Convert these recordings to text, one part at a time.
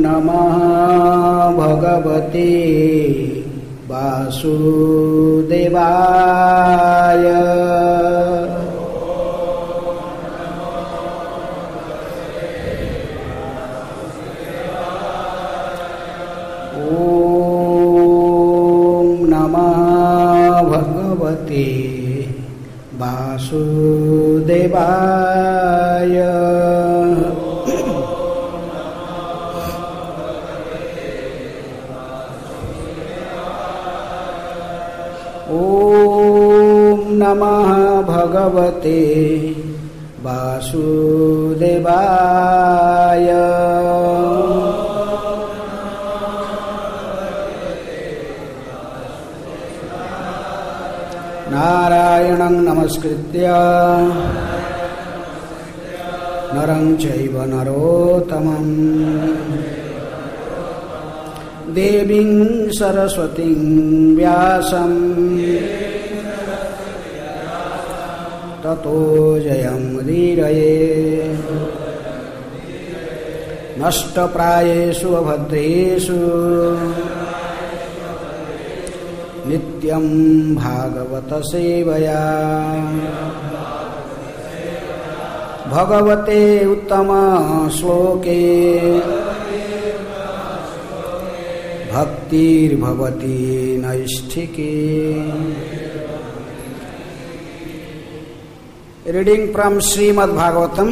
नमः भगवते वासुदेवाय। वासुदेवाय। ओम नमः भगवते वासुदेवाय। नारायणं नमस्कृत्य नरं चैव नरोत्तमं देवीं सरस्वतीं व्यासं ततो जयमुदीरये। नष्टप्रायेषु अभद्रेषु नित्यं भागवत सेवया। भगवते उत्तम श्लोके भक्तिर्भवति नैष्ठिके। Reading from Srimad Bhagavatam,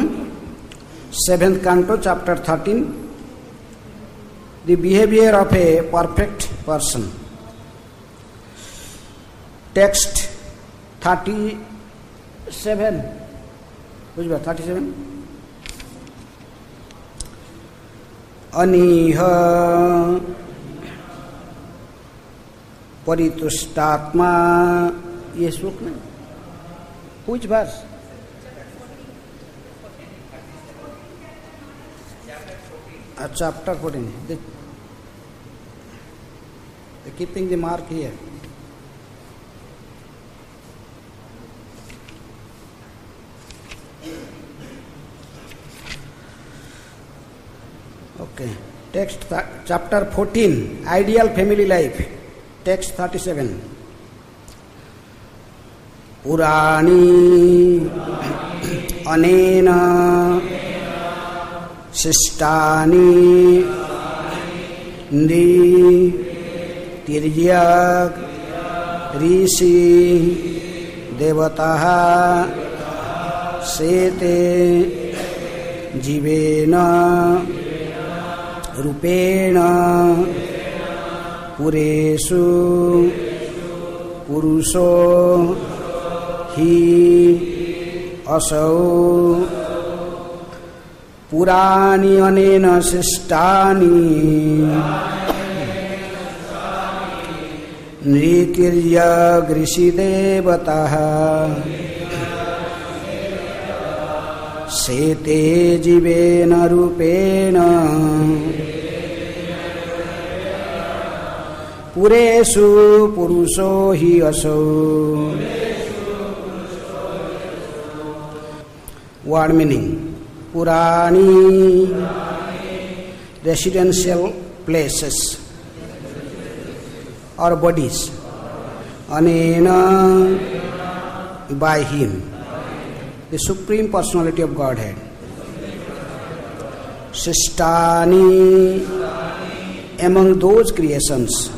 7th Canto, Chapter 13, the behavior of a perfect person. Text 37. Which was 37? Aniha paritushtatma. ये श्लोक में which verse? Chapter 14. They keeping the mark here. Okay. Text chapter 14, Ideal Family Life. Text 37. Purani anena sishtani ndi tiryak rishi devataha sete jivena रूपेण पुरेषु पुरुषो हि असौ पुराणि अनेन शिष्टानि नृतिर्यगृषिदेवतः सेते जीवेन रूपेण पुरेषु पुरुषो हि असौ। Word meaning: Purani, residential places or bodies. Anena, by him, the Supreme Personality of Godhead. Sishtani, among those creations.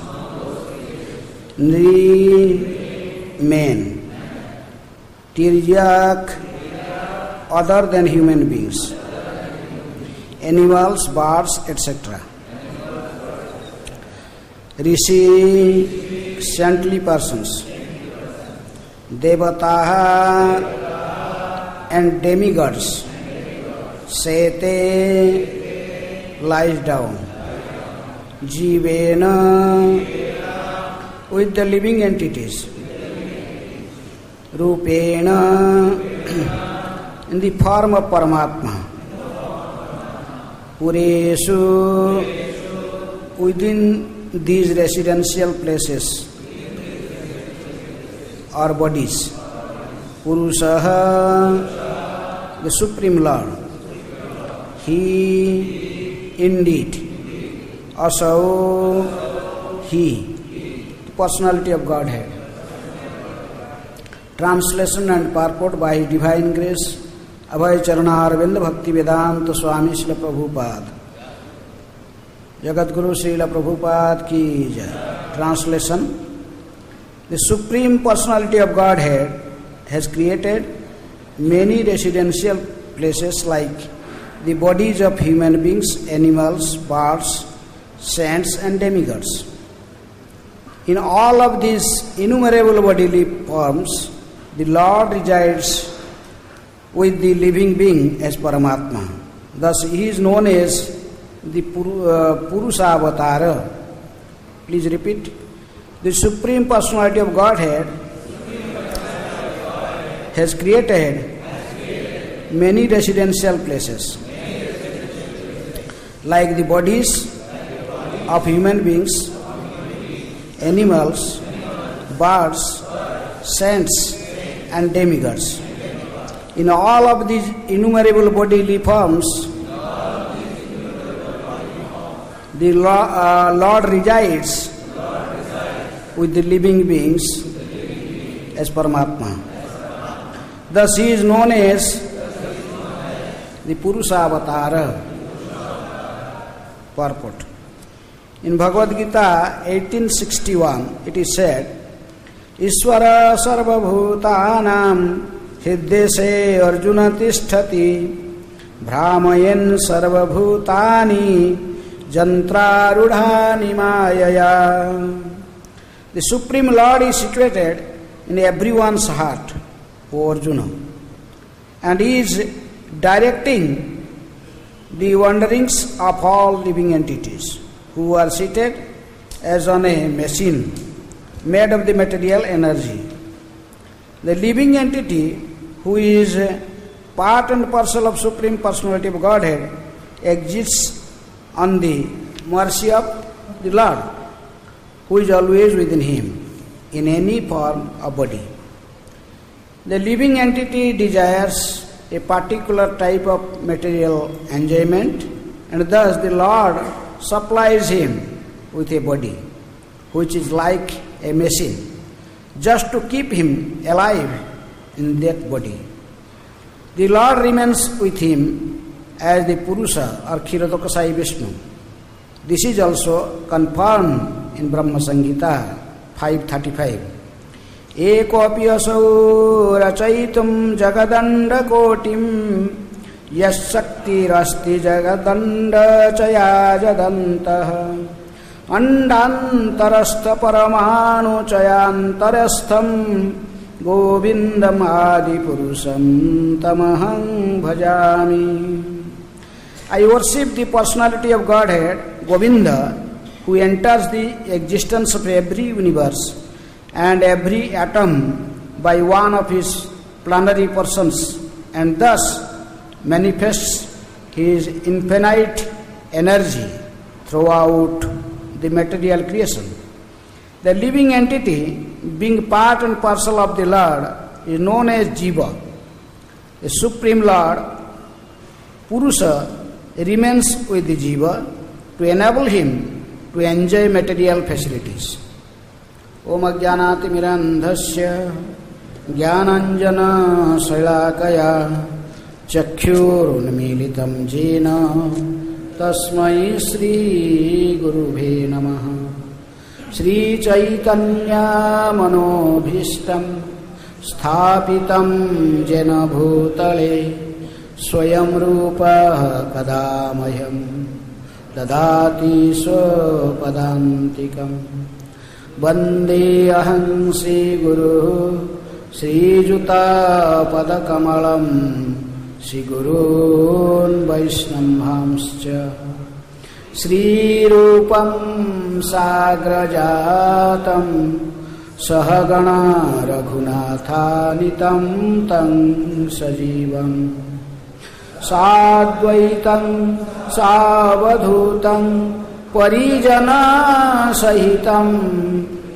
Nri, men. Tiryak, other than human beings. Animals, birds, etc. Rishi, saintly persons. Devataha, and demigods. Sete, lies down. Jivena, with the living entities. Rupena, in the form of Paramatma. Pureshu, within these residential places or bodies. Purushaha, the Supreme Lord. He, indeed. Asau, He. The personality of Godhead. Translation and purport by His Divine Grace, Abhay Charanarvind Bhakti Vedanta Swami Srila Prabhupada. Jagat Guru Srila Prabhupada ki jai. Translation. The Supreme Personality of Godhead has created many residential places like the bodies of human beings, animals, birds, saints and demigods. In all of these innumerable bodily forms, the Lord resides with the living being as Paramatma. Thus He is known as the Purushavatara. Please repeat. The Supreme Personality of Godhead has created many residential places like the bodies of human beings, animals, birds, saints and demigods. In all of these innumerable bodily forms, the Lord resides with the living beings as Paramatma. Thus He is known as the Purushavatara. Purport. In Bhagavad Gita 1861 it is said, Ishvara sarvabhutanam hiddese arjuna tisthati brahmayen sarvabhutani jantrarudhani mayaya. The Supreme Lord is situated in everyone's heart, O Arjuna, and He is directing the wanderings of all living entities who are seated as on a machine made of the material energy. The living entity who is part and parcel of Supreme Personality of Godhead exists on the mercy of the Lord, who is always within him in any form of body. The living entity desires a particular type of material enjoyment, and thus the Lord supplies him with a body which is like a machine, just to keep him alive in that body. The Lord remains with him as the Purusha or Kshirodakashayi Vishnu. This is also confirmed in Brahma Samhita 5:35. Ekopi asau rachaitum jagadanda kotim yashakti rasti jagadanda chaya jadantah andantarastha paramanu chayantarastham govindam adi purusham tamaham bhajami. I worship the personality of Godhead, Govinda, who enters the existence of every universe and every atom by one of his plenary persons, and thus manifests his infinite energy throughout the material creation. The living entity, being part and parcel of the Lord, is known as Jiva. The Supreme Lord, Purusha, remains with the Jiva to enable him to enjoy material facilities. Om Ajnanati Mirandhasya Jnananjana Shailakaya Chakhyurunmilitam Jena Tasmai Sri Gurubhe Namaha. Shri Chaitanya Manobhishtam Sthapitam Jena Bhutale Swayam Rupa Kadamayam Dadati Swapadantikam Vande Aham Sri Guru Sri Juta Padakamalam Sri Gurun Vaishnamhamscha Sri Rupam Sagrajatam Sahagana Raghunathanitam Tang Sajivam Sadvaitam Savadhutam Parijana Sahitam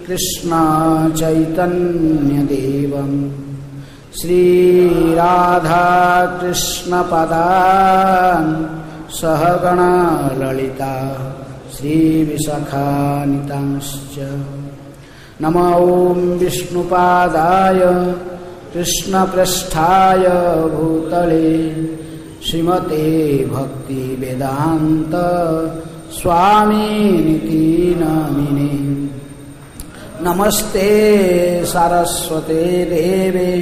Krishna Chaitanya Devam Sri Radha Krishna Padan सहगणा Lalita श्रीविशाखान्वितांश्च। नमो ॐ विष्णुपादाय कृष्णप्रेष्ठाय भूतले श्रीमते भक्तिवेदान्त स्वामिनिति नामिने। नमस्ते सारस्वते देवे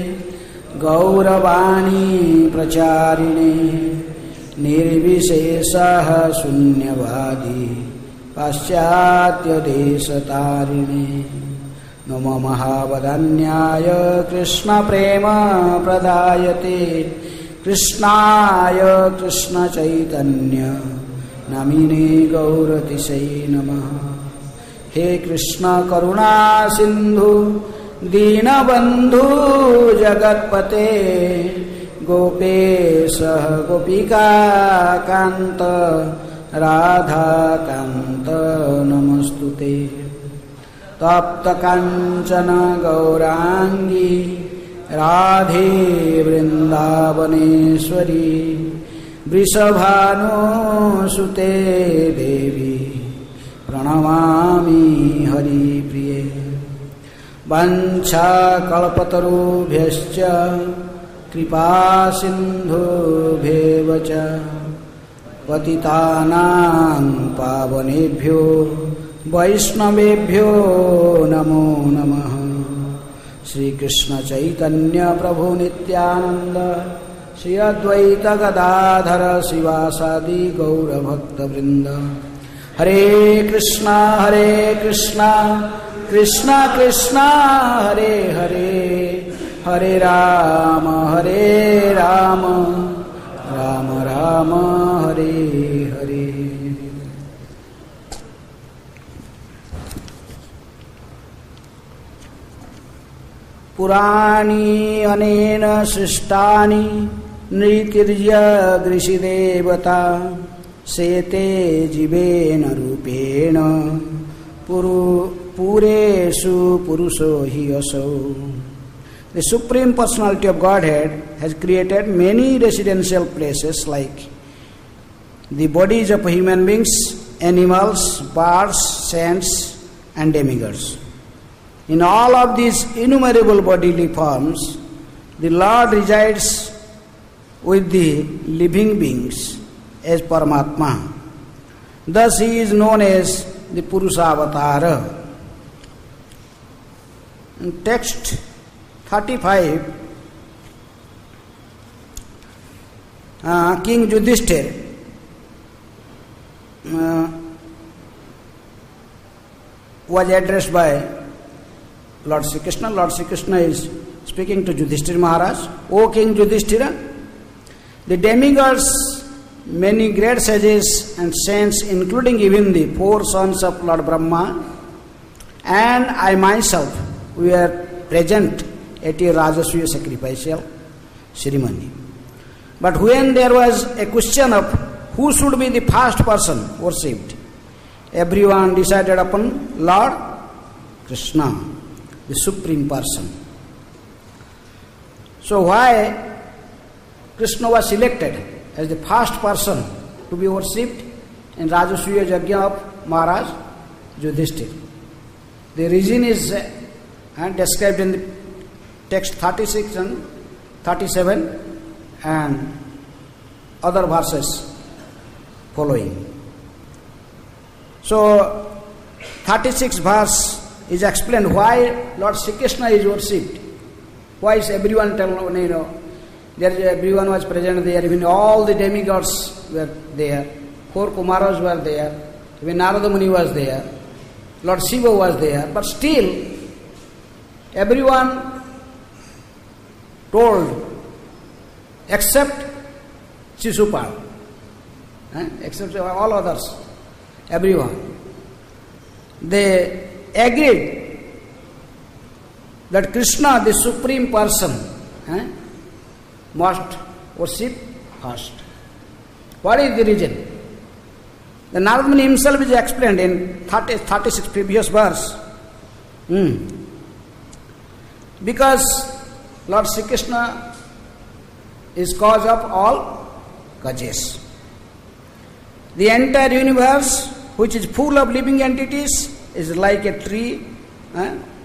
गौरवाणी प्रचारिणे निर्विशेषः शून्यवादी पाश्चात्यदेशतारिणे। नमो महावदन्याय कृष्णप्रेम प्रदायते कृष्णाय कृष्णचैतन्य नामिने गौरतिशये नमः। हे कृष्ण करुणा सिंधु दीनबंधु जगत्पते गोपेश गोपिका कांत राधा कांत नमस्तुते। तप्त कांचन गौरांगी राधे वृंदावनेश्वरी वृषभानुसुते देवी प्रणमामि हरिप्रिये। वंशाकल्पतरुभ्यश्च कृपा सिन्धुभ्येव च पतितानां पावनेभ्यो वैष्णवेभ्यो नमो नमः। श्री कृष्ण चैतन्य प्रभु नित्यानंद श्री अद्वैत गदाधर शिवासादि गौर भक्त वृंद। हरे कृष्णा कृष्णा कृष्णा हरे हरे, हरे राम राम राम हरे हरे। पुराणी अनेन सृष्टानि नृतिर्य गृषिदेवता सेते जीवेन रूपेण पुरेषु पुरुषो हि असौ। The Supreme Personality of Godhead has created many residential places like the bodies of human beings, animals, birds, saints and demigods. In all of these innumerable bodily forms, the Lord resides with the living beings as Paramatma. Thus he is known as the Purushavatara. In text 35, King Yudhishthira was addressed by Lord Sri Krishna. Lord Sri Krishna is speaking to Yudhishthira Maharaj. O King Yudhishthira, the demigods, many great sages and saints, including even the 4 sons of Lord Brahma, and I myself, we were present at a Rajasuya sacrificial ceremony. But when there was a question of who should be the first person worshipped, everyone decided upon Lord Krishna, the Supreme Person. So why Krishna was selected as the first person to be worshipped in Rajasuya Yajna of Maharaj Yudhishthira? The reason is described in the text 36 and 37 and other verses following. So 36 verse is explained why Lord Sri Krishna is worshipped. Why is everyone everyone was present there, even all the demigods were there, 4 Kumaras were there, even Narada Muni was there, Lord Shiva was there, but still everyone told except Shishupal, except all others, everyone. They agreed that Krishna, the Supreme Person, must worship first. What is the reason? The Narada Muni himself is explained in 36 previous verse. Because Lord Sri Krishna is cause of all causes. The entire universe, which is full of living entities, is like a tree.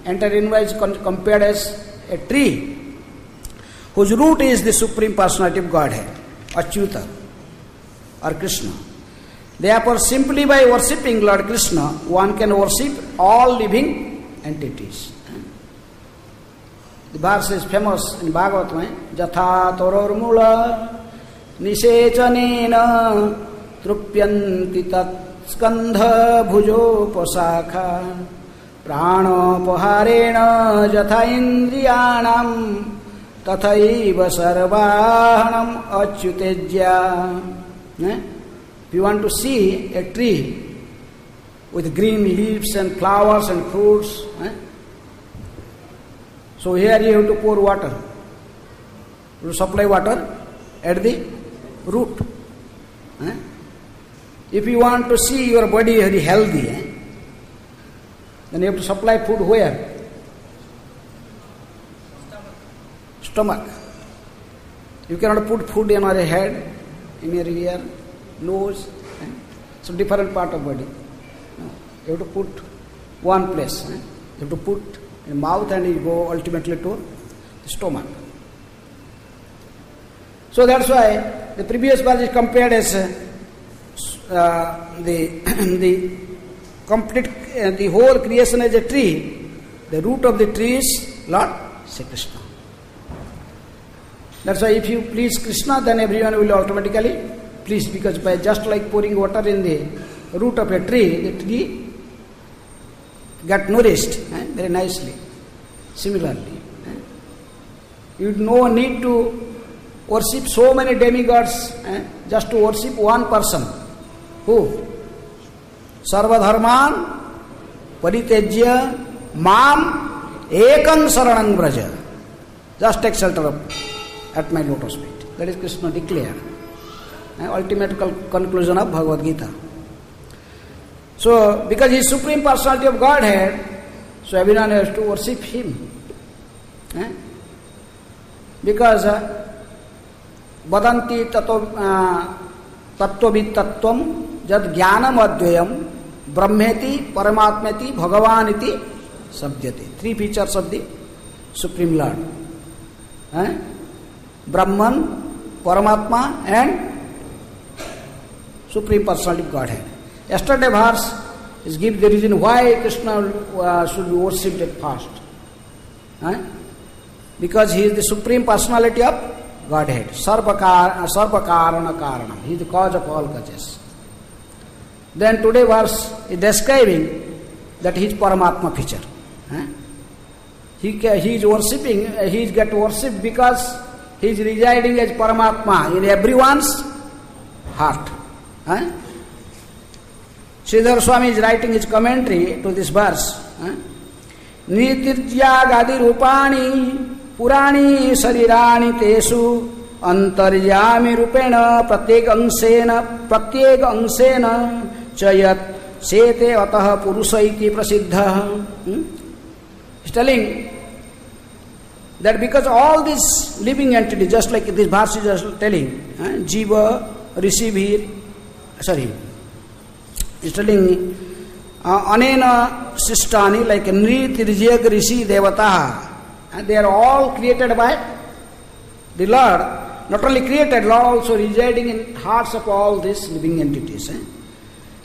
Entire universe is compared as a tree, whose root is the Supreme Personality of Godhead, Achyuta or Krishna. Therefore, simply by worshipping Lord Krishna, one can worship all living entities. The verse is famous in Bhagavatam. Jatha torormula nisechanena trupyanti tat skandha bhujopasakha pranopaharena jatha indriyanam tathaiva sarvahanam achyutejya. If you want to see a tree with green leaves and flowers and fruits, so here you have to pour water. You supply water at the root. If you want to see your body very healthy, then you have to supply food where? Stomach. You cannot put food in your head, in your ear, nose, some different part of body. No. You have to put one place. You have to put in the mouth and you go ultimately to the stomach. So that's why the previous verse is compared as the complete, the whole creation as a tree. The root of the tree is Lord Sri Krishna. That's why if you please Krishna, then everyone will automatically please, because by just like pouring water in the root of a tree, the tree got nourished very nicely. Similarly, you no need to worship so many demigods, just to worship one person. Who? Sarva dharman paritejya mam ekam saranam braja. Just take shelter at my lotus feet. That is Krishna declared. Ultimate conclusion of Bhagavad Gita. So, because he is Supreme Personality of Godhead, so everyone has to worship him. Because vadanti tattvavid tattvam jad jnanam advayam brahmeti paramatmeti bhagavaniti sabdyate. Three features of the Supreme Lord. Brahman, Paramatma and Supreme Personality of Godhead. Yesterday verse is give the reason why Krishna should be worshipped at first. Because he is the Supreme Personality of Godhead. Sarva karana karanam. He is the cause of all causes. Then today verse is describing that he is Paramatma feature. He is worshipping, he is get worshipped because he is residing as Paramatma in everyone's heart. Sridhar Swami is writing his commentary to this verse. Nitirjagadi rupani purani sarirani tesu antaryami rupena pratyek angsena chayat sete ataha purusaiti prasiddha. He's telling that because all these living entities, just like this verse is just telling, Jiva, receive here, he's telling anena sistani, like Nri Tirjyag Rishi Devataha, and they are all created by the Lord. Not only created, Lord also residing in hearts of all these living entities.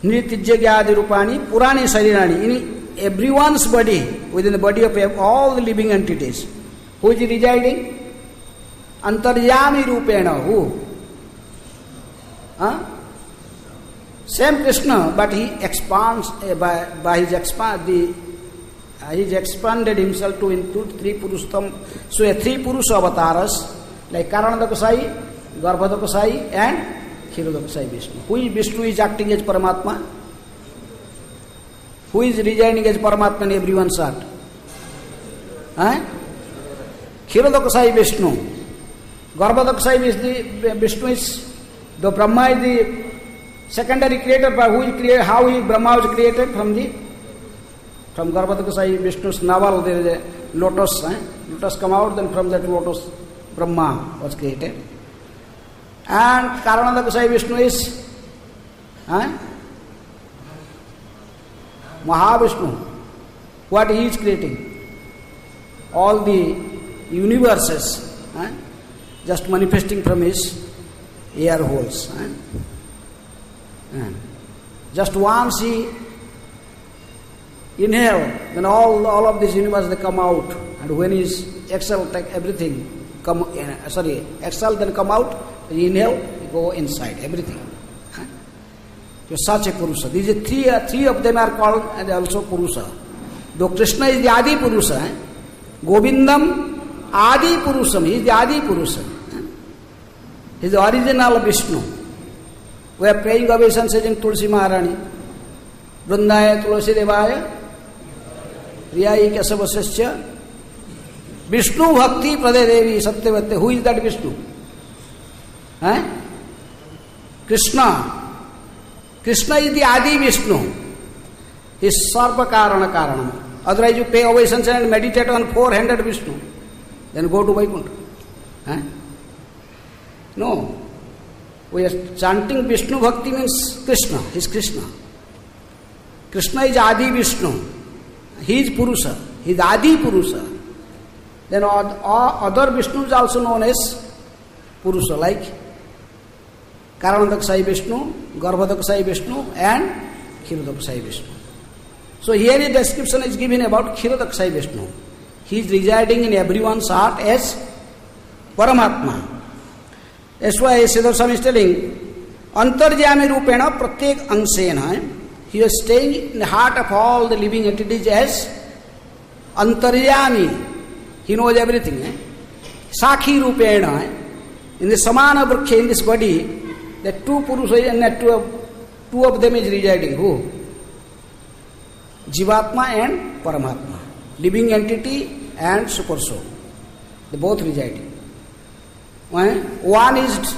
Nri Tirjyag Rupani Purani Sarirani, in everyone's body, within the body of all the living entities. Who is residing? Antaryami Rupena. Who? Same Krishna, but he expands by his he's expanded himself to into three Purustam. So a three Purusha avatars like Karanadakasai, Garbhadakasai and Kshirodakasai Vishnu. Who is Vishnu is acting as Paramatma? Who is residing as Paramatma in everyone's heart? Kshirodakasai Vishnu. Garbhadakasai Vishnu is the Brahma is the secondary creator, by who is created, how is Brahma was created from Garbhadakasai Vishnu's navel there is a lotus. Lotus come out, then from that lotus Brahma was created. And Karanadakasai Vishnu is Mahavishnu, what he is creating? All the universes, just manifesting from his air holes. Just once he inhale, then all of this universe they come out, and when he exhale, take everything exhale then come out, inhale, go inside everything. So such a Purusha. These three of them are called and also Purusha. Though Krishna is the Adi Purusha, Govindam Adi Purusham, he is the Adi Purusha. He is the original Vishnu. We are praying obeisances in Tulsi Maharani. Vrindaya Tulsi Devaya, Riyai Kesavasasya, Vishnu Bhakti Prade Devi Satyavate. Who is that Vishnu? Krishna. Krishna is the Adi Vishnu. He is Sarva Karana Karanam. Otherwise you pay obeisance and meditate on 400 Vishnu. Then go to Vaikuntha. No. We are chanting Vishnu Bhakti means Krishna. He is Krishna. Krishna is Adi Vishnu. He is Purusha. He is Adi Purusha. Then other Vishnus also known as Purusha, like Karanadaksai Vishnu, Garbhadaksai Vishnu and Kshiradaksai Vishnu. So here a description is given about Kshiradaksai Vishnu. He is residing in everyone's heart as Paramatma. That's why Siddhar Swami is telling, Antarjami Rupena Pratyek Angsena. He is staying in the heart of all the living entities as Antarjami. He knows everything. Sakhi Rupena. In the Samana Vrksha, in this body, the two Purusha and two of them is residing. Who? Jivatma and Paramatma. Living entity and super soul. They both residing. One is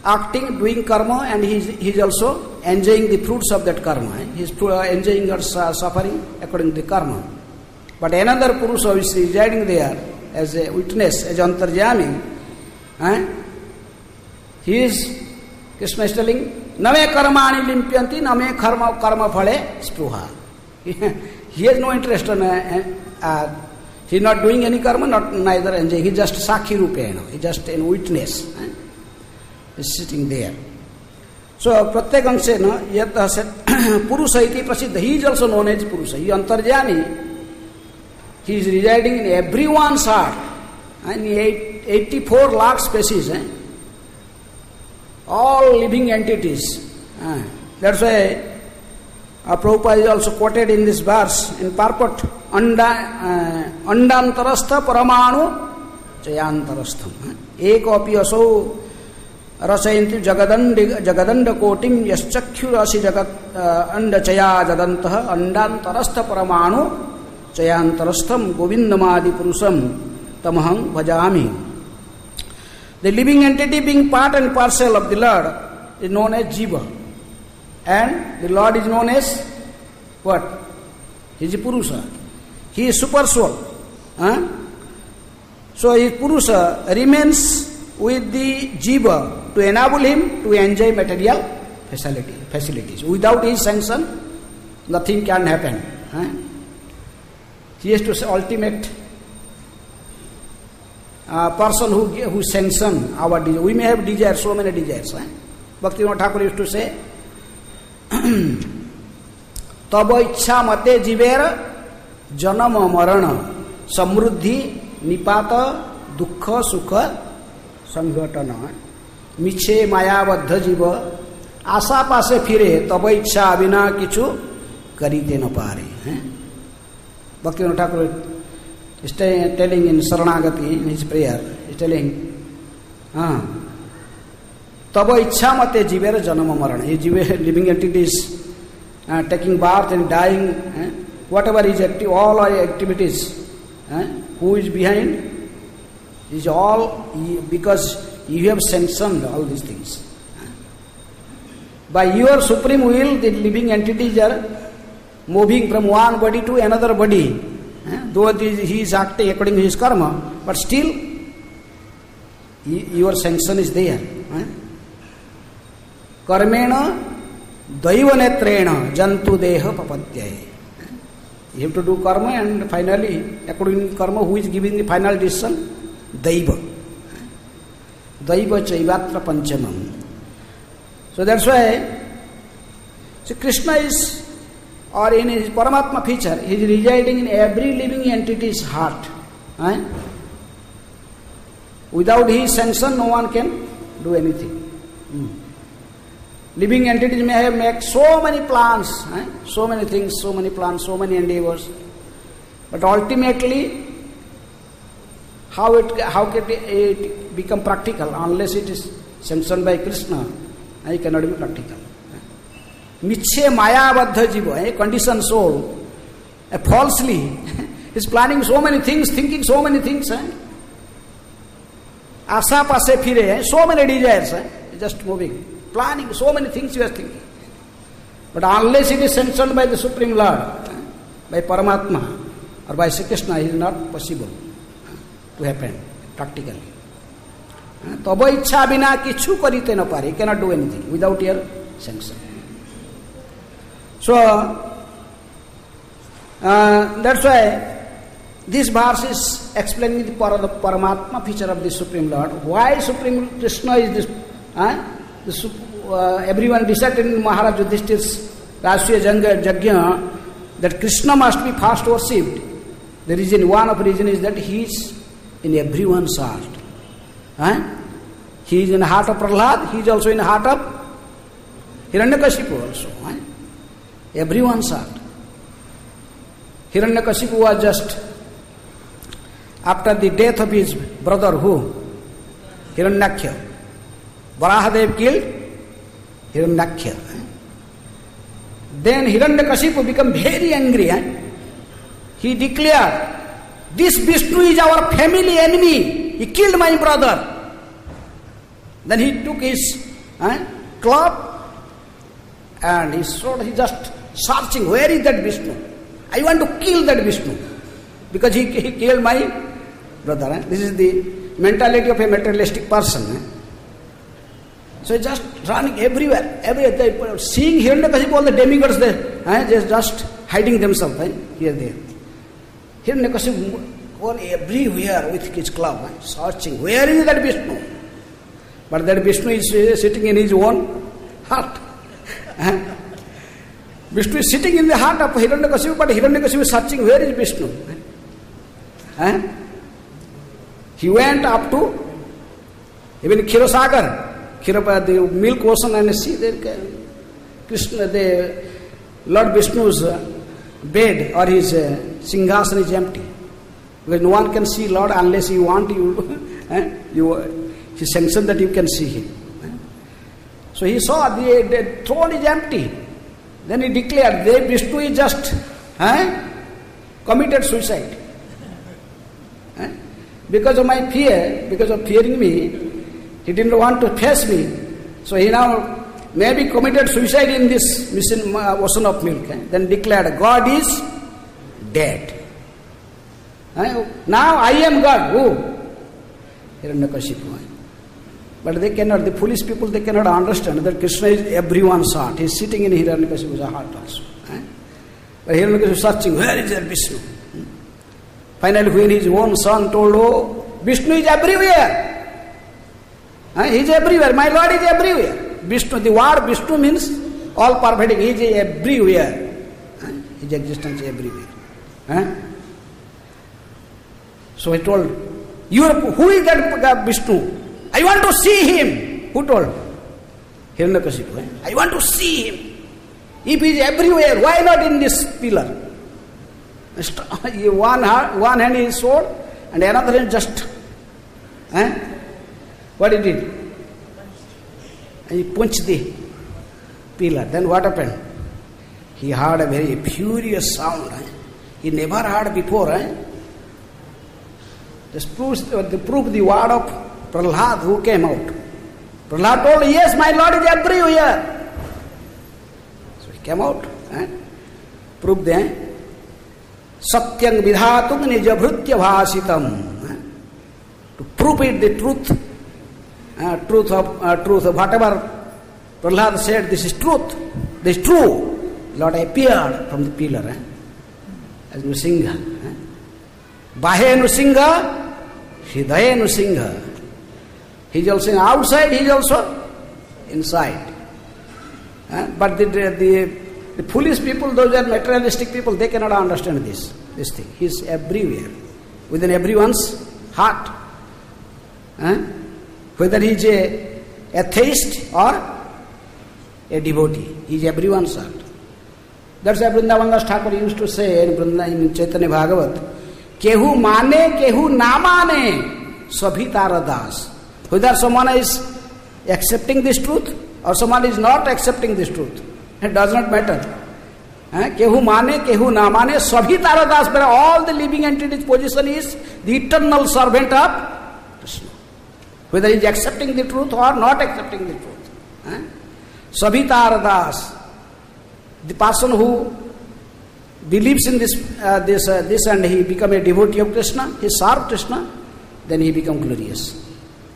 acting, doing karma, and he is also enjoying the fruits of that karma. He is enjoying or suffering according to the karma. But another Purusha is residing there as a witness, as Antarjami. He is, Krishna is telling, Name karmani limpyanti, name karma phale spruha. He has no interest in he is not doing any karma, neither enjoying. He is just sakhi rupena. He is just a witness. He is sitting there. So, pratyek angsena, yat said, Purusha iti prasiddha. He is also known as Purusha. He is Antarjami. He is residing in everyone's heart. And 84 lakh species. All living entities. That's why Prabhupada is also quoted in this verse, in purport, Andantarastha Paramanu Chayantarastham. Ekopi aso rasayanti jagadanda kotim yaschakhu rasi jagat anda chaya jadantaha Andantarastha Paramanu Chayantarastham Govindamadi Purusam Tamaham Bhajami. The living entity being part and parcel of the Lord is known as Jiva. And the Lord is known as what? He is Purusha. He is super soul. So his Purusha remains with the Jiva to enable him to enjoy material facilities. Without his sanction, nothing can happen. He is the ultimate person who sanction our desire. We may have desires, so many desires. Bhaktivinoda Thakur used to say, Taba ichha mate jivera janama marana samruddhi nipata dukkha sukha sanghatana miche mayabadha jiva asa pase phire taba ichha abina kichu karite na pare. Bhaktivinoda Thakur is telling in Saranagati, in his prayer, he is telling, Taba ichha mate jivera janama marana. Living entities taking birth and dying, whatever is active, all our activities, who is behind? Is all because you have sanctioned all these things. By your supreme will, the living entities are moving from one body to another body. Though he is acting according to his karma, but still your sanction is there. Karmena Daiva netrena jantu deha papatyaye. You have to do karma, and finally, according to karma, who is giving the final decision? Daiva. Daiva chaivatra panchamam. So that's why, see, Krishna is, or in his Paramatma feature, he is residing in every living entity's heart. Without his sanction, no one can do anything. Living entities may have made so many plans, so many things, so many plans, so many endeavors. But ultimately, how can it become practical unless it is sanctioned by Krishna? It cannot be practical. Michhe mayabadha jiva, a conditioned soul, falsely is planning so many things, thinking so many things. Asa pase phire, so many desires, just moving. Planning so many things you are thinking. But unless it is sanctioned by the Supreme Lord, by Paramatma or by Sri Krishna, it is not possible to happen practically. Taba ichha bina kichu karite na pare. He cannot do anything without your sanction. So, that's why this verse is explaining the Paramatma feature of the Supreme Lord. Why Supreme Krishna is this? Everyone decided in Maharaj Yudhishthir's Rashtriya Jagya that Krishna must be first worshipped. The reason, one of the reasons is that he is in everyone's heart. He is in the heart of Prahlad, he is also in the heart of Hiranyakashipu also. Everyone's heart. Hiranyakashipu was just after the death of his brother who? Hiranyaksha. Varahadev killed Hiranyaksha. Then Hiranyakashipu became very angry. He declared, this Vishnu is our family enemy. He killed my brother. Then he took his club and he just searching, where is that Vishnu? I want to kill that Vishnu because he killed my brother. This is the mentality of a materialistic person. So just running everywhere, seeing Hiranyakashipu, all the demigods there, just hiding themselves here, there. Hiranyakashipu all everywhere with his club, searching, where is that Vishnu? But that Vishnu is sitting in his own heart. Vishnu is sitting in the heart of Hiranyakashipu, but Hiranyakashipu is searching, where is Vishnu? He went up to even Khirosagar, the milk ocean, and see there Krishna, the Lord Vishnu's bed or his Singhasan is empty. Because no one can see Lord unless you want, he sanctioned that you can see him. So he saw the throne is empty. Then he declared, Vishnu is just committed suicide. Because of my fear, because of fearing me, he didn't want to face me. So he now maybe committed suicide in this ocean of milk. Then declared, God is dead. Now I am God. Who? Hiranyakashipu. But they cannot, the foolish people, they cannot understand that Krishna is everyone's heart. He is sitting in Hiranyakashipu's heart also. But Hiranyakashipu is searching, where is that Vishnu? Finally, when his own son told, oh, Vishnu is everywhere. He is everywhere. My Lord is everywhere. Vishnu, the word Vishnu means all pervading. He is everywhere. His existence is everywhere. So he told, who is that Vishnu? I want to see him. Who told? Hiranyakashipu. I want to see him. If he is everywhere, why not in this pillar? One hand is sword and another hand just. What he did? He punched the pillar. Then what happened? He heard a very furious sound. He never heard before. This proves the word of Prahlad who came out. Prahlad told, yes, my Lord is everywhere. So he came out. Proved the Satyang vidhatung nijabhrutya bhasitam. To prove it, the truth. Truth of whatever Prahlad said, this is truth. This is true. Lord appeared from the pillar as Nrsimha. Bahe Nrsimha, Hridaye Nrsimha. He is also outside, he is also inside. But the foolish people, those are materialistic people, they cannot understand this thing. He is everywhere, within everyone's heart. Whether he is a atheist or a devotee, he is everyone's heart. That's why Vrindavan Das Thakur used to say in Chaitanya Bhagavat, Kehu mane, kehu na mane, sabhi tara das. Whether someone is accepting this truth or someone is not accepting this truth, it does not matter. Kehu mane, kehu na mane, sabhi tara das, where all the living entities' position is the eternal servant of Krishna. Whether he is accepting the truth or not accepting the truth. Sabhi tara das. The person who believes in this and he become a devotee of Krishna, he serves Krishna, then he become glorious.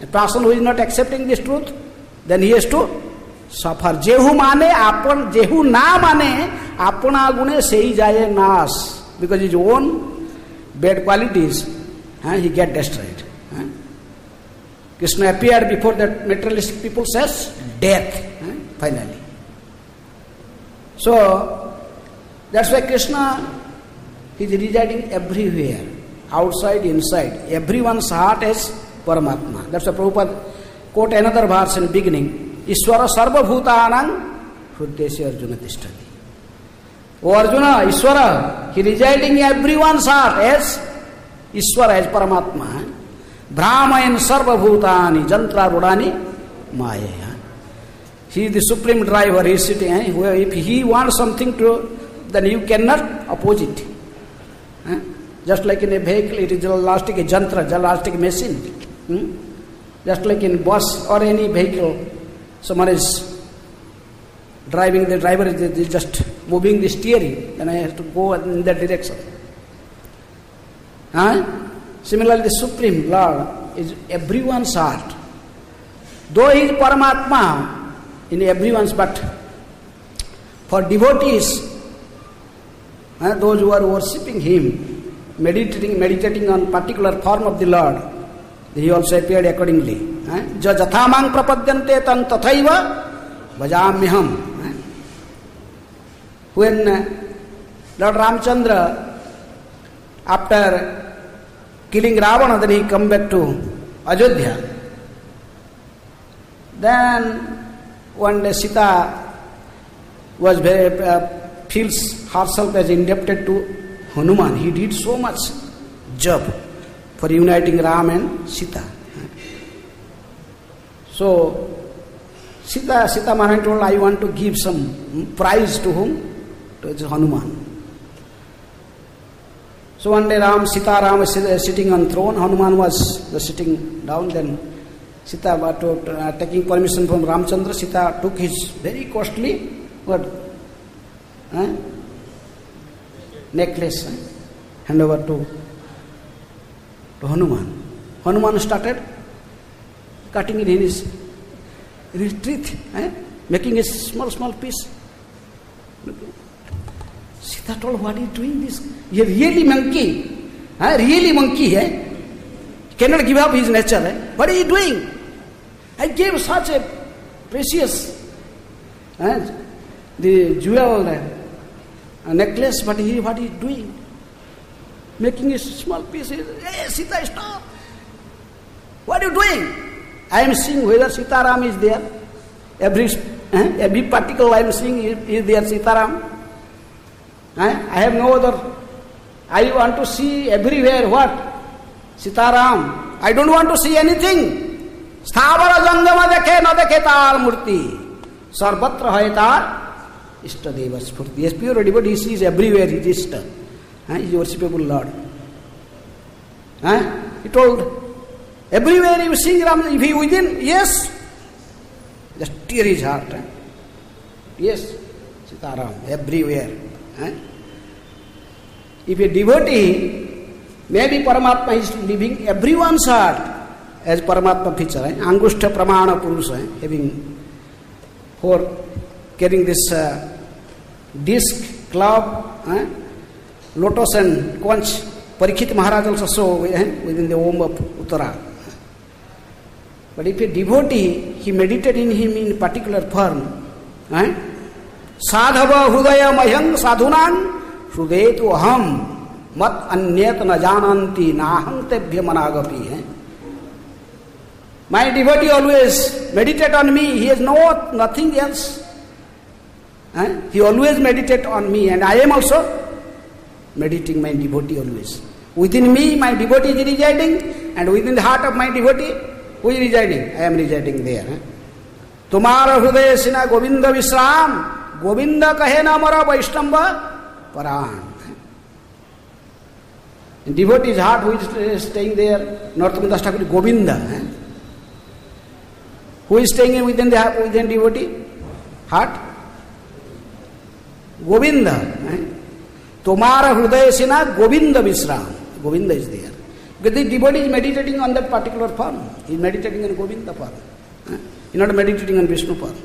A person who is not accepting this truth, then he has to suffer. Jehu mane, jehu na mane, apana gune sei jaye nas. Because his own bad qualities, he get destroyed. Krishna appeared before that materialistic people says death, finally. So, that's why Krishna is residing everywhere, outside, inside. Everyone's heart is Paramatma. That's why Prabhupada quote another verse in beginning, Ishvara sarva bhutanang hruddesya Arjuna tishtati. O Arjuna, Ishvara, he residing in everyone's heart as Ishvara, as Paramatma. Brahmayan sarva bhutani jantra rudani maya. He is the supreme driver, he is sitting. If he wants something to, then you cannot oppose it. Just like in a vehicle, it is elastic, a jantra, elastic machine. Just like in bus or any vehicle, someone is driving, the driver is just moving the steering, then I have to go in that direction. Similarly, the Supreme Lord is everyone's heart. Though he is Paramatma, in everyone's, but for devotees, those who are worshipping him, meditating on particular form of the Lord, he also appeared accordingly. Ja jathamang prapadyante tan tathaiva bhajamyaham. When Lord Ramchandra, after killing Ravana, then he come back to Ajodhya. Then one day Sita was feels herself as indebted to Hanuman. He did so much job for uniting Ram and Sita. So Sita Maharani told, I want to give some prize to whom? To Hanuman. So one day Sita Ram was sitting on throne, Hanuman was sitting down, then Sita, taking permission from Ramchandra, Sita took his very costly necklace, hand over to Hanuman. Hanuman started cutting it in his teeth, making a small piece. Sita told, what are you doing this? You are really monkey. Really monkey. Cannot give up his nature. What are you doing? I gave such a precious the jewel necklace, but what is doing? Making a small piece. Hey, Sita, stop! What are you doing? I am seeing whether Sitaram is there. Every particle I am seeing is there Sitaram. I have no other. I want to see everywhere what? Sitaram. I don't want to see anything. Sthavara jangama dekhe na dekhe tar murti. Sarvatra hai tar ishtadeva spurti. Yes, pure devotee, he sees everywhere his Ishta. He is worshipable Lord. He told, everywhere you sing Ram, if he within, yes, just tear his heart. Yes, Sitaram, everywhere. If a devotee, maybe Paramatma is living everyone's heart as Paramatma feature. Angushta Pramana Purusha, having for carrying this disc, club, lotus and conch. Parikshit Maharaj also saw within the womb of Uttara. But if a devotee, he meditated in him in particular form, Sadhava Hrudaya Mayang Sadhunan Shrudetu Aham Mat Anyat Na Jananti Nahang Tebhya Managapi. My devotee always meditate on me, he has nothing else. He always meditate on me, and I am also meditating my devotee always. Within me, my devotee is residing, and within the heart of my devotee, who is residing? I am residing there. Tumara Hudaya Sina Govinda Visram, Govinda Kahena Mara Vaishnava Paran. In devotee's heart, who is staying there? Narottam Das Thakur, Govinda. Who is staying within devotee? Heart? Govinda. Tomara Hridaya Sina Govinda Visram. Govinda is there. Because the devotee is meditating on that particular form. He is meditating on Govinda form. He is not meditating on Vishnu form.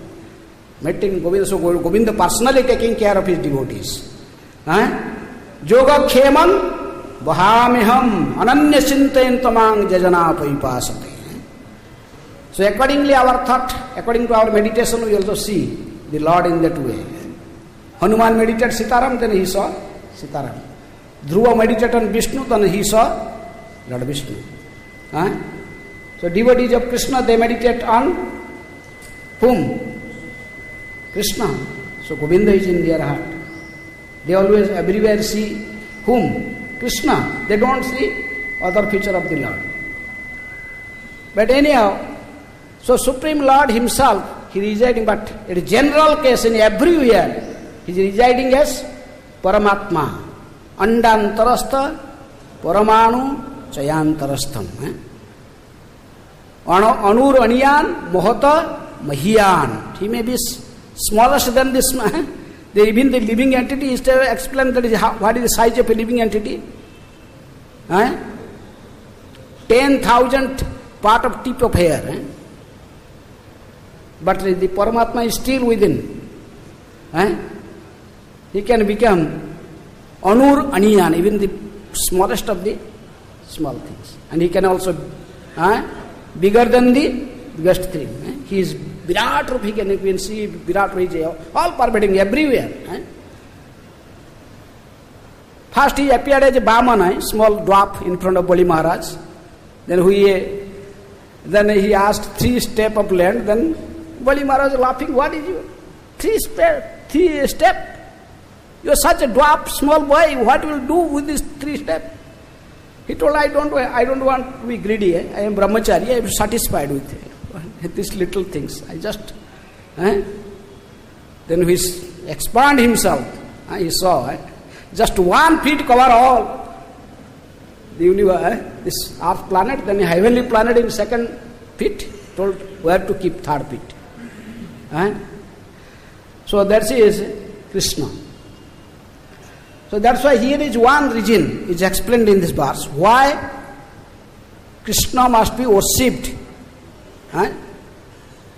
Meditating Govinda. So Govinda personally taking care of his devotees. Yoga Kheman Bahamiham Ananya Chintayan Tamang Jajana Paipasate. So accordingly our thought, according to our meditation, we also see the Lord in that way. Hanuman meditated Sitaram, then he saw Sitaram. Dhruva meditated on Vishnu, then he saw Lord Vishnu. So devotees of Krishna, they meditate on whom? Krishna. So Govinda is in their heart. They always everywhere see whom? Krishna. They don't see other feature of the Lord. But anyhow, so Supreme Lord himself, he residing, but in a general case, in everywhere, he is residing as Paramatma. Andantarastha, Paramanu, Chayantarastham. Anur Aniyan, Mohata, Mahiyan. He may be smallest than this man. Even the living entity is to explain that is what is the size of a living entity. 10,000 part of tip of hair. But the Paramatma is still within. He can become Anur Aniyan, even the smallest of the small things. And he can also bigger than the biggest thing. He is Virat Rup, you can see Virat Rup, all pervading everywhere. First he appeared as a Bhaman, small dwarf in front of Bali Maharaj. Then he asked 3 steps of land. Then Bali Maharaj laughing, what is you? 3 steps? You are such a dwarf, small boy, what will you do with these 3 steps? He told, I don't want to be greedy. I am brahmachari, I am satisfied with these little things. I just... Then he expand himself. He saw, just 1 feet cover all the universe, this earth planet, then a heavenly planet in 2nd feet, told where to keep 3rd feet. So that is Krishna. So that's why here is one reason is explained in this verse why Krishna must be worshipped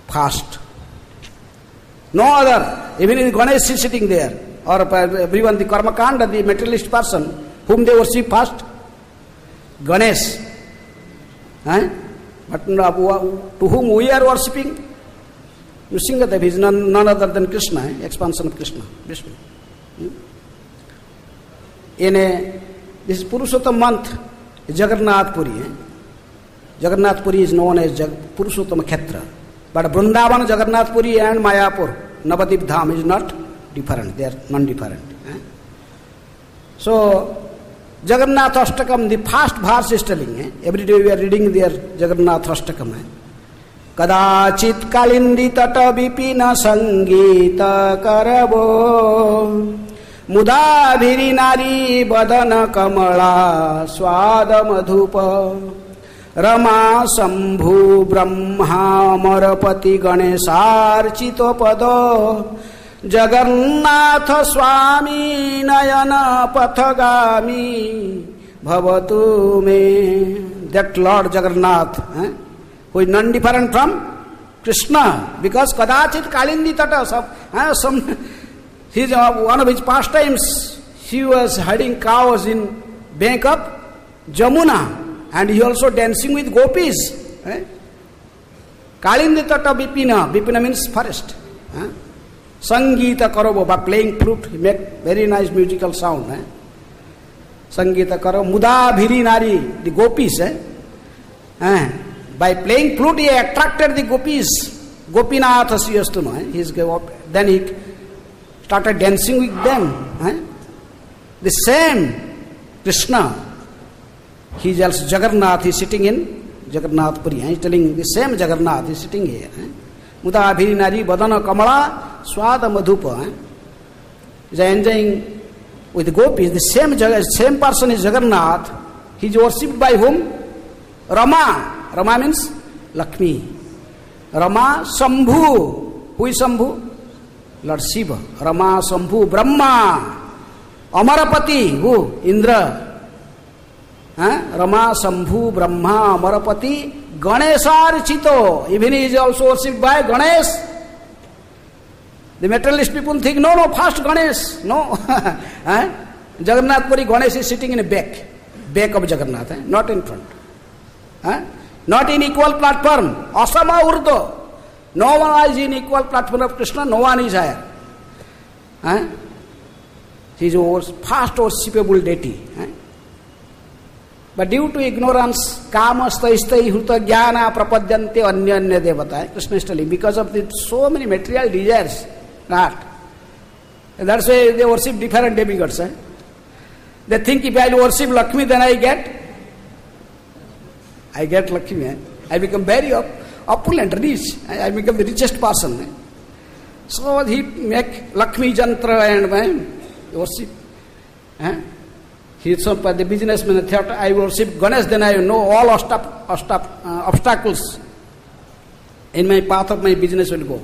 first. No other. Even in Ganesh is sitting there, or everyone, the Karmakanda, the materialist person, whom they worship first? Ganesh. But to whom we are worshipping? Nrsimhadev is none other than Krishna, expansion of Krishna, Vishnu. This Purushottam month, Jagannath Puri. Jagannath Puri is known as Purushottam Khetra. But Vrindavan, Jagannath Puri and Mayapur, Navadip Dham is not different, they are non-different. So, Jagannath Ashtakam, the first verse is telling, every day we are reading their Jagannath Ashtakam. Kadachit kalindi tata vipina sangita karabo Mudabhiri nari badana kamala swada madhupa Rama sambhu brahma marapati ganesarchito pado Jagannatha swami nayana pathagami bhavatu me. That Lord Jagannath, who is non-different from Krishna, because kadachit kalindi tata, one of his pastimes, he was herding cows in bank of Jamuna, and he also dancing with gopis. Kalindi tata Bipina, Bipina means forest. Sangeeta Karo, by playing flute, he make very nice musical sound. Sangeeta Karo, Muda Bhiri Nari, the gopis. By playing flute, he attracted the gopis. Gopinath, he used to know. Then he started dancing with them. The same Krishna, he is also Jagannath, he is sitting in Jagannath Puri. He is telling the same Jagannath, he is sitting here. Muda Bhiri Nari, Badana Kamala, Swada Madhupa. He is enjoying with the gopis. The same person is Jagannath. He is worshipped by whom? Rama. Rama means Lakshmi. Rama Sambhu. Who is Sambhu? Lord Shiva. Rama Sambhu. Brahma. Amarapati. Who? Indra. Rama Sambhu Brahma Amarapati. Ganeshar Even he is also worshipped by Ganesh. The materialist people think, no, first Ganesh. No. Jagannath Puri, Ganesh is sitting in a back of Jagannath, not in front. Not in equal platform. Asama Urdo. No one is in equal platform of Krishna, no one is higher. He is a fast worshipable deity. But due to ignorance, kama staistai huta jnana prapadyante anyanya devata. Krishna is telling, because of so many material desires, not. And that's why they worship different demigods. They think if I worship Lakshmi, then I get Lakshmi. I become very opulent, rich. I become the richest person. So he make Lakshmi Jantra and worship. He is the businessman thought, I worship Ganesh, then I know all obstacles in my path of my business will go.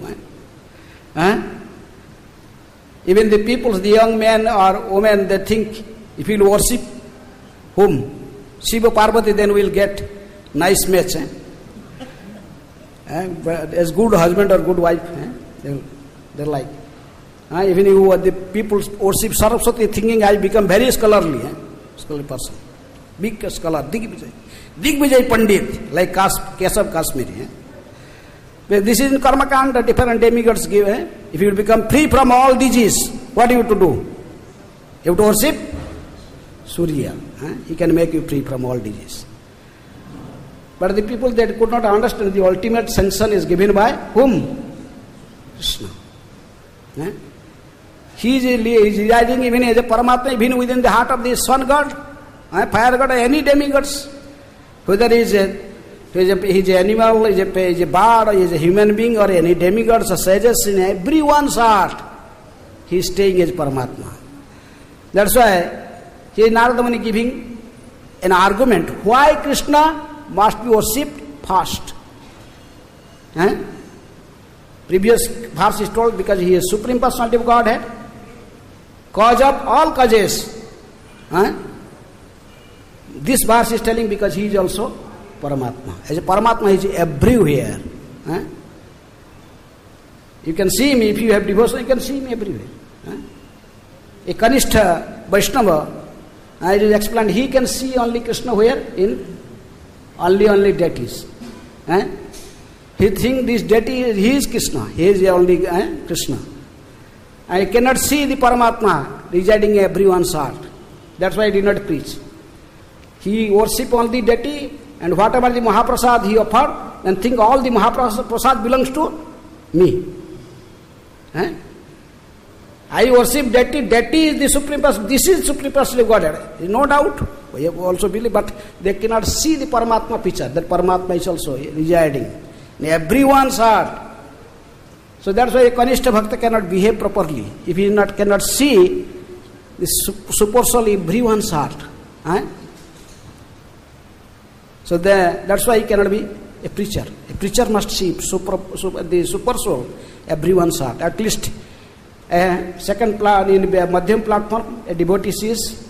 Even the people, the young men or women, they think if you will worship whom? Shiva Parvati, then we will get nice match. But as good husband or good wife, they're like. Even you the people worship Saraswati thinking I become very scholarly person. Big scholar, Digvijay Pandit, like Kesav Kashmiri. This is in Karma Kanda, different demigods give. If you will become free from all disease, what do you have to do? You have to worship Surya. He can make you free from all disease. But the people that could not understand, the ultimate sanction is given by whom? Krishna. He is residing even as a Paramatma, even within the heart of the sun god, fire god, or any demigods. Whether he is an animal, he is a bird, or he is a human being, or any demigods or sages, in everyone's heart, he is staying as Paramatma. That's why he is Narada Muni giving an argument why Krishna must be worshipped first. Previous verse is told because he is Supreme Personality of Godhead, cause of all causes. This verse is telling because he is also Paramatma. As a Paramatma, he is everywhere. You can see him if you have devotion, you can see him everywhere. A Kanistha Vaishnava, it is explained, he can see only Krishna where? In only deities. He thinks this deity, he is Krishna. He is only Krishna. I cannot see the Paramatma residing in everyone's heart. That's why he did not preach. He worshipped only the deity, and whatever the Mahaprasad he offered, and think all the Mahaprasad belongs to me. I worship deity, deity is the Supreme Person, this is Supreme Person of Godhead. No doubt. We have also believe, but they cannot see the Paramatma picture, that Paramatma is also residing in everyone's heart. So that's why a Kanistha Bhakta cannot behave properly if he cannot see the super soul in everyone's heart. So that's why he cannot be a preacher. A preacher must see the super soul, everyone's heart. At least a second in a Madhyam platform, a devotee sees.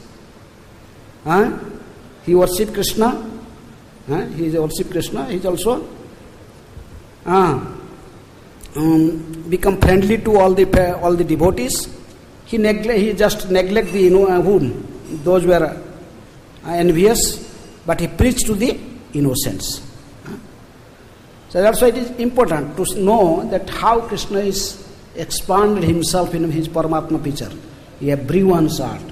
He worships Krishna. He worships Krishna. He is also become friendly to all the devotees. he just neglect the whom those were envious, but he preached to the innocents. So that's why it is important to know that how Krishna is expanded himself in his Paramatma picture. Everyone's heart.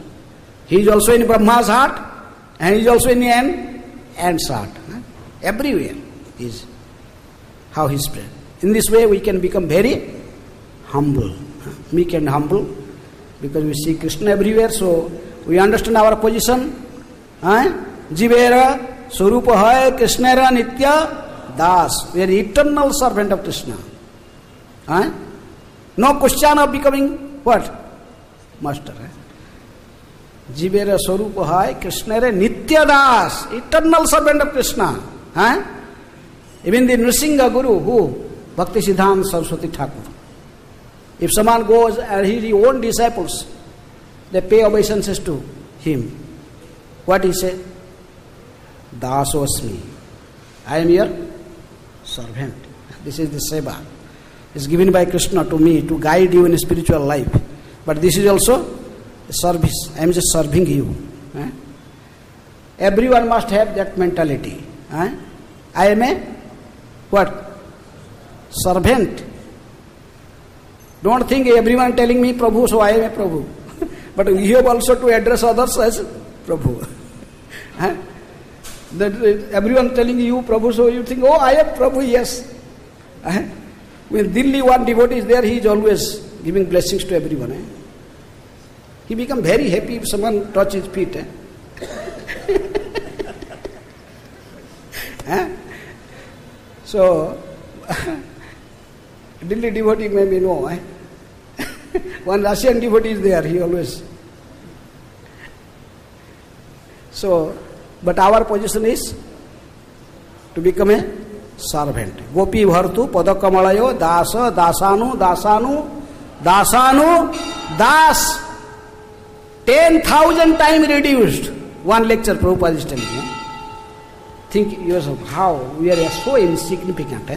He is also in Brahma's heart, and he is also in the ant's heart. Everywhere is how he spread. In this way we can become very humble, meek and humble, because we see Krishna everywhere, so we understand our position. Jivera Surupa hai Krishnera Nitya Das. We are the eternal servant of Krishna. No question of becoming what? Master. Jivera Surupa hai Krishnera Nitya Das. Eternal servant of Krishna. Even the Nrsimha Guru, who? Bhakti Siddhanta Saraswati Thakur. If someone goes and his own disciples, they pay obeisances to him. What he said? Dasosmi. I am your servant. This is the seva. It's given by Krishna to me to guide you in a spiritual life. But this is also a service. I am just serving you. Everyone must have that mentality. I am a what? Servant. Don't think everyone telling me Prabhu, so I am a Prabhu. But you have also to address others as Prabhu. That everyone telling you Prabhu, so you think, oh, I am Prabhu, yes. When Delhi one devotee is there, he is always giving blessings to everyone. He becomes very happy if someone touches his feet. So, Delhi devotee maybe no. One Russian devotee is there, he always. So, but our position is to become a servant. Gopi bhartu padakamalayo dasa dasanu dasanu dasanu das. 10,000 times reduced. One lecture Prabhupada is telling me. Think yourself how we are so insignificant.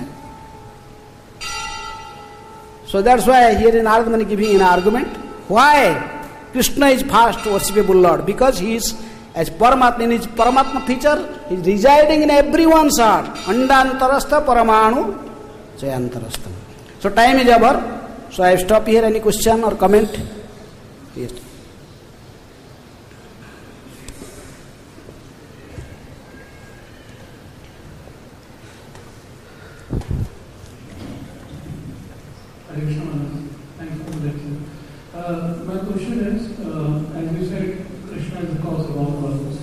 So that's why here in Argument giving an argument. Why Krishna is first worshipable Lord? Because he is as Paramatma, in his Paramatma feature, he is residing in everyone's heart. Andantarastha Paramanu Jayantarastha. So time is over. So I have stopped here. Any question or comment? Yes. Thanks for the lecture. My question is, as you said, Krishna is the cause of all causes.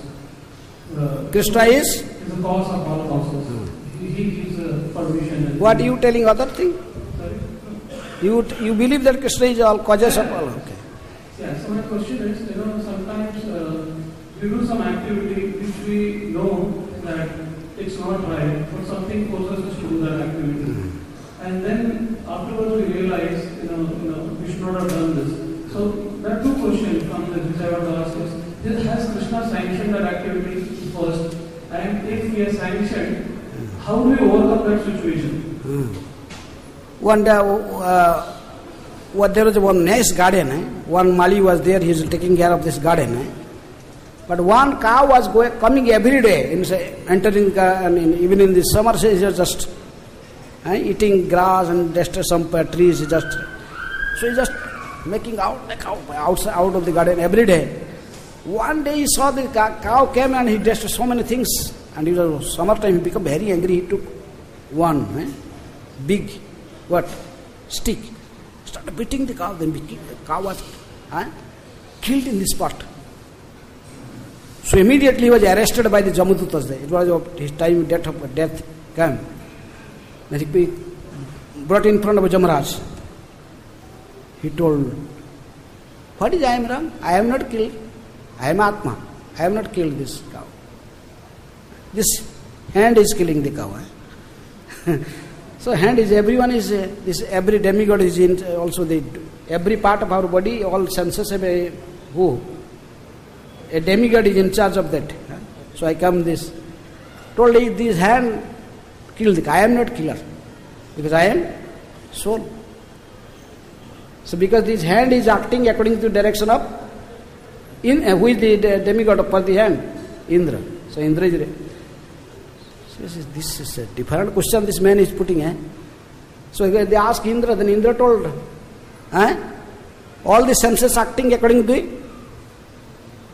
Krishna is the cause of all causes. He gives permission. What are you telling other thing? Sorry? You believe that Krishna is all causes of all. Okay. Yeah. So my question is, sometimes we do some activity which we know that it's not right, but something forces us to do that activity. And then afterwards we realize, we should not have done this. So there are two questions from this which I want to ask is, has Krishna sanctioned that activity first? And if he has sanctioned, how do we overcome that situation? One day, there was one nice garden. One Mali was there, he was taking care of this garden. But one cow was coming every day, entering, even in the summer, he was just eating grass and just some trees. So he just making out the cow out of the garden every day. One day he saw the cow came and he did so many things. And it was summertime, he became very angry. He took one big stick, started beating the cow. Then the cow was killed in the spot. So immediately he was arrested by the Jamadutas. It was his time death came. Then he brought in front of Jamaraj. He told, what is I am wrong? I am not killed. I am Atma. I have not killed this cow. This hand is killing the cow. So hand is, everyone is, every demigod is in, also every part of our body, all senses have a demigod is in charge of that. So I come this. Told this hand killed the cow. I am not killer. Because I am soul. So because this hand is acting according to direction of who is the demigod for the hand? Indra. So Indra is. This is a different question this man is putting. So they asked Indra, then Indra told, all the senses acting according to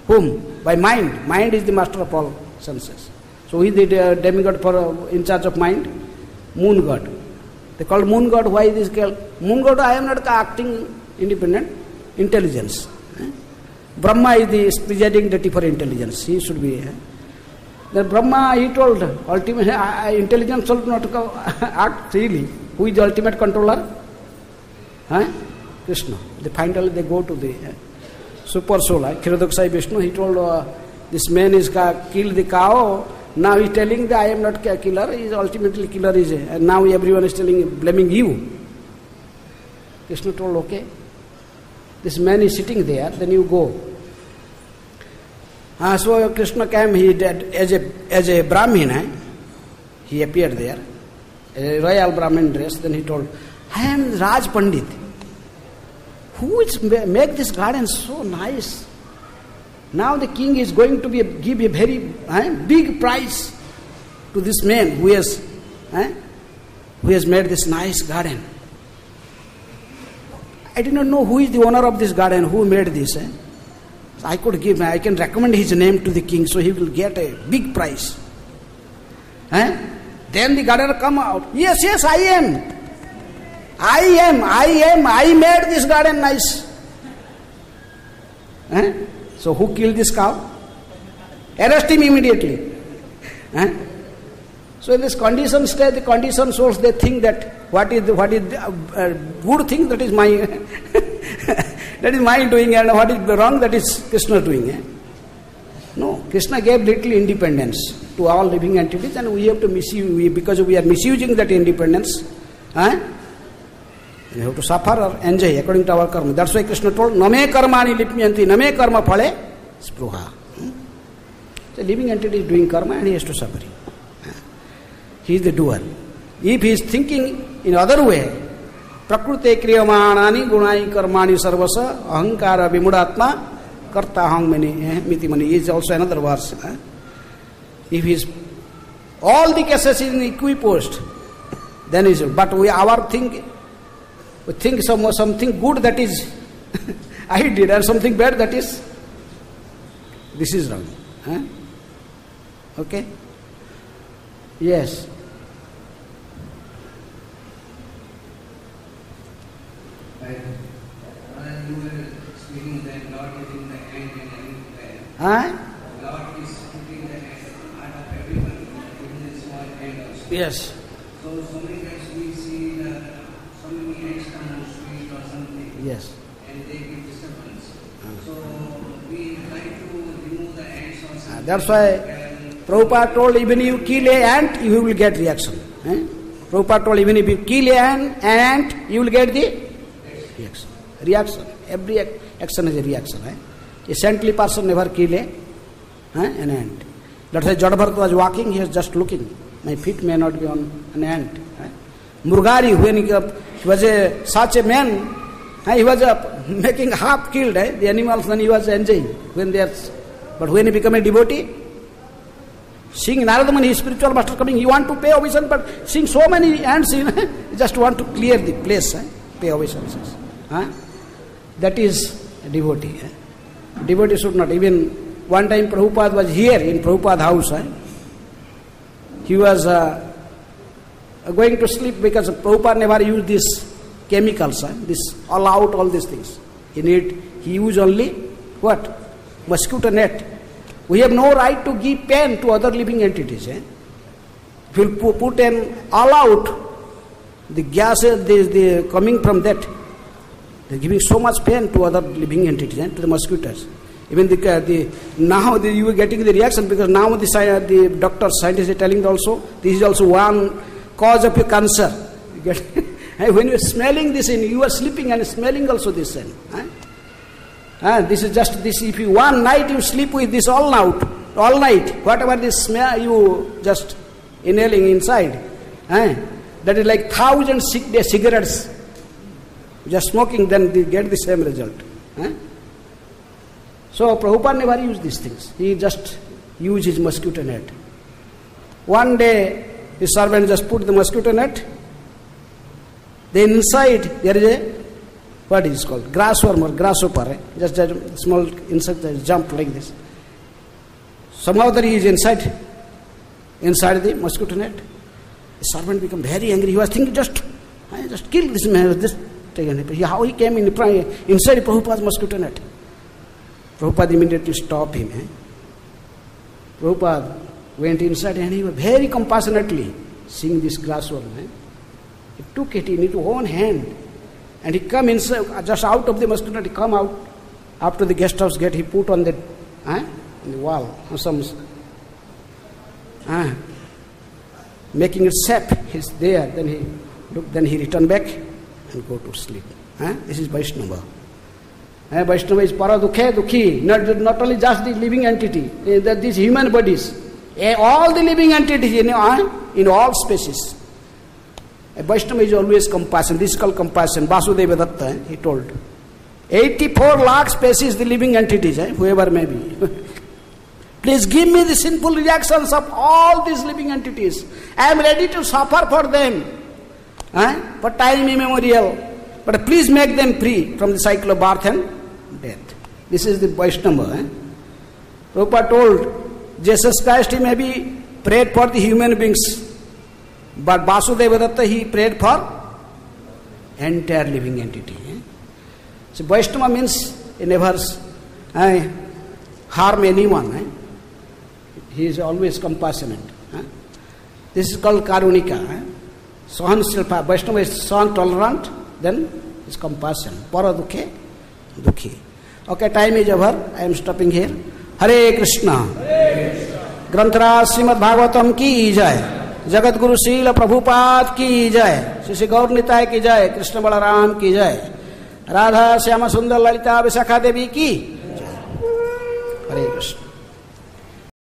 whom? By mind. Mind is the master of all senses. So who is the demigod for in charge of mind? Moon god. They called moon god. Why this called? Moon god, I am not acting independent. Intelligence. Brahma is the presiding deity for intelligence. He should be. Then Brahma, he told, ultimate intelligence should not act freely. Who is the ultimate controller? Krishna. Finally they go to the super soul. Kshirodaksha Vishnu, he told, this man is killed the cow. Now he is telling that I am not a killer. He is ultimately killer. And now everyone is blaming you. Krishna told, okay. This man is sitting there, then you go. So Krishna came, he did as a Brahmin, he appeared there, a royal Brahmin dress, then he told, I am Raj Pandit. Who is make this garden so nice? Now the king is going to give a very big prize to this man who has made this nice garden. I did not know who is the owner of this garden, who made this. I can recommend his name to the king, so he will get a big prize. Then the gardener come out. Yes, I am. I made this garden nice. So who killed this cow? Arrest him immediately. So in this condition state, the condition souls, they think that what is the good thing, that is my that is my doing, and what is wrong, that is Krishna doing. No, Krishna gave little independence to all living entities, and we have to misuse, because we are misusing that independence. We have to suffer or enjoy according to our karma. That's why Krishna told, Name karmani lipyanti, name karma phale spruha. The living entity is doing karma and he has to suffer. He is the doer. If he is thinking in other way, prakrute kriyamanani gunai karmani sarvasa ahankara vimudatma karta aham miti mani is also another verse. If he is all the cases in equipost, then is but we think something good, that is I did, and something bad, that is this is wrong. Okay? Yes. You were speaking that Lord is in the hand and everywhere. Lord is putting the heart of everyone, even the small hand also. Yes. So many times we see so many hands come on street or something. Yes. And they give disturbance. So we try to remove the hands or something. That's why Prabhupada told, even if you kill an ant, you will get reaction. Prabhupada told, even if you kill an ant, you will get the reaction. Every action is a reaction. A saintly person never kill an ant. That's why Jadabharata was walking, he was just looking. My feet may not be on an ant. Murgari, when he was such a man, he was making half killed the animals, then he was enjoying. But when he became a devotee, seeing Narada Muni, his spiritual master coming, he want to pay obeisance, but seeing so many ants, he just want to clear the place, pay obeisances. That is a devotee. Devotee should not. Even one time Prabhupada was here in Prabhupada house. He was going to sleep because Prabhupada never used these chemicals, this all out, all these things. He used only what? Mosquito net. We have no right to give pain to other living entities. If you put an all out, the gases the coming from that, they are giving so much pain to other living entities, to the mosquitoes. Even now you are getting the reaction, because now the doctors, scientists are telling also, this is also one cause of your cancer. You get when you are smelling this in, you are sleeping and smelling also this in. This is just this. If you one night you sleep with this all night, whatever this smell you just inhaling inside, that is like 1,000 cigarettes just smoking, then they get the same result. So Prabhupada never used these things. He just used his mosquito net. One day, his servant just put the mosquito net. Then inside there is a, what is it called? Grassworm or grasshopper. Just a small insect that jump like this. Somehow there he is inside the mosquito net. The servant became very angry. He was thinking, just kill this man. How he came inside Prabhupada's mosquito net? Prabhupada immediately stopped him. Prabhupada went inside and he was very compassionately seeing this grassworm. He took it in his own hand and he come inside, just out of the mosquito net. He come out after the guest house gate. He put on the wall some making it safe. He's there. Then he looked. Then he returned back and go to sleep. This is Vaishnava. Vaishnava is para dukhe dukhi. Not only just the living entity. These human bodies. All the living entities in all species. Vaishnava is always compassion. This is called compassion. Vasudeva Datta, he told. 84 lakh species, the living entities, whoever may be. Please give me the sinful reactions of all these living entities. I am ready to suffer for them. For time immemorial. But please make them free from the cycle of birth and death. This is the Vaishnava. Prabhupada told, Jesus Christ, he may be prayed for the human beings. But Vasudeva Datta, he prayed for entire living entity. So Vaishnava means he never harm anyone. He is always compassionate. This is called Karunika. Sahanshilpa. Vaishnava is Sahan, tolerant, then is compassion. Para dukhe, dukhi. Okay, time is over. I am stopping here. Hare Krishna. Granthara Srimad Bhagavatam ki jai. Jagat Guru Srila Prabhupada ki jai. Shri Gaur Nitai ki jai. Krishna Balaram ki jai. Radha Shyama Sundar Lalita Vishakha Devi ki